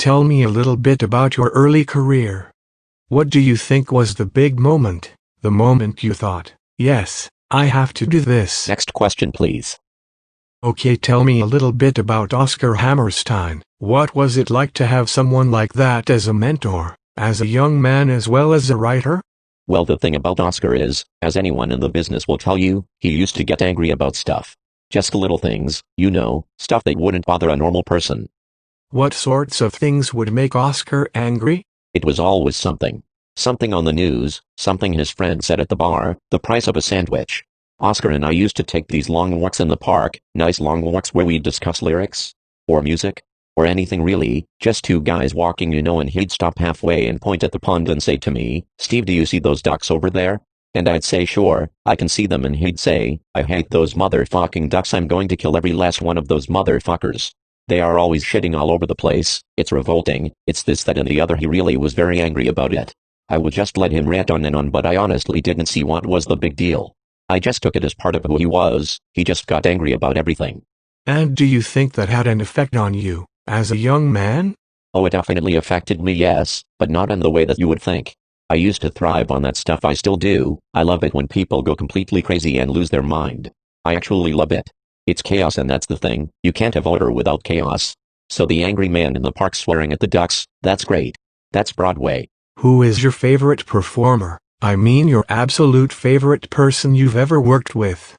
tell me a little bit about your early career? What do you think was the big moment, the moment you thought, yes, I have to do this? Next question, please. Okay, tell me a little bit about Oscar Hammerstein. What was it like to have someone like that as a mentor, as a young man as well as a writer? Well, the thing about Oscar is, as anyone in the business will tell you, he used to get angry about stuff. Just little things, you know, stuff that wouldn't bother a normal person. What sorts of things would make Oscar angry? It was always something. Something on the news, something his friend said at the bar, the price of a sandwich. Oscar and I used to take these long walks in the park, nice long walks where we'd discuss lyrics, or music, or anything really, just two guys walking, you know, and he'd stop halfway and point at the pond and say to me, "Steve, do you see those ducks over there?" And I'd say, "Sure, I can see them," and he'd say, "I hate those motherfucking ducks, I'm going to kill every last one of those motherfuckers. They are always shitting all over the place, it's revolting, it's this, that and the other." He really was very angry about it. I would just let him rant on and on, but I honestly didn't see what was the big deal. I just took it as part of who he was. He just got angry about everything. And do you think that had an effect on you, as a young man? Oh, it definitely affected me, yes, but not in the way that you would think. I used to thrive on that stuff, I still do. I love it when people go completely crazy and lose their mind. I actually love it. It's chaos, and that's the thing, you can't have order without chaos. So the angry man in the park swearing at the ducks, that's great. That's Broadway. Who is your favorite performer? I mean your absolute favorite person you've ever worked with.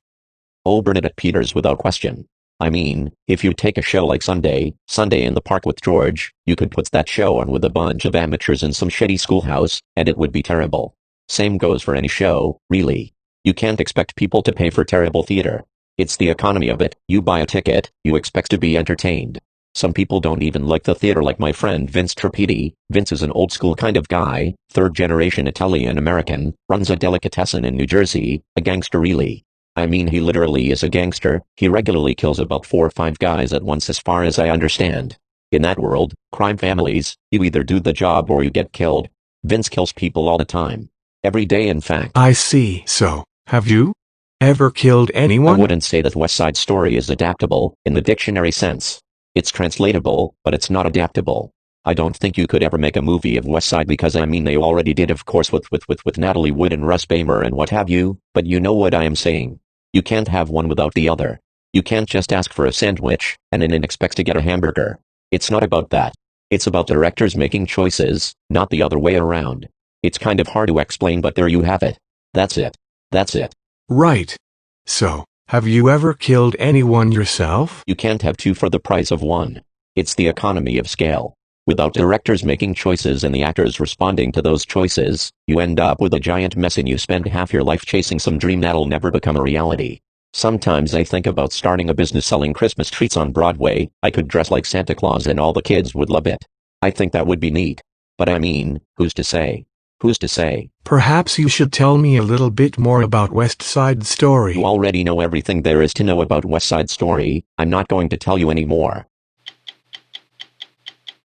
Oh, Bernadette Peters, without question. I mean, if you take a show like Sunday in the Park with George, you could put that show on with a bunch of amateurs in some shitty schoolhouse, and it would be terrible. Same goes for any show, really. You can't expect people to pay for terrible theater. It's the economy of it. You buy a ticket, you expect to be entertained. Some people don't even like the theater, like my friend Vince Trapiti. Vince is an old school kind of guy, third generation Italian American, runs a delicatessen in New Jersey, a gangster really. I mean, he literally is a gangster. He regularly kills about 4 or 5 guys at once, as far as I understand. In that world, crime families, you either do the job or you get killed. Vince kills people all the time. Every day, in fact. I see. So, have you ever killed anyone? I wouldn't say that West Side Story is adaptable, in the dictionary sense. It's translatable, but it's not adaptable. I don't think you could ever make a movie of West Side, because I mean, they already did, of course, with Natalie Wood and Russ Bamer and what have you, but you know what I am saying. You can't have one without the other. You can't just ask for a sandwich, and then expect to get a hamburger. It's not about that. It's about directors making choices, not the other way around. It's kind of hard to explain, but there you have it. That's it. That's it. Right. So, have you ever killed anyone yourself? You can't have 2 for the price of 1. It's the economy of scale. Without directors making choices and the actors responding to those choices, you end up with a giant mess, and you spend half your life chasing some dream that'll never become a reality. Sometimes I think about starting a business selling Christmas treats on Broadway. I could dress like Santa Claus and all the kids would love it. I think that would be neat. But I mean, who's to say? Who's to say? Perhaps you should tell me a little bit more about West Side Story. You already know everything there is to know about West Side Story. I'm not going to tell you any more.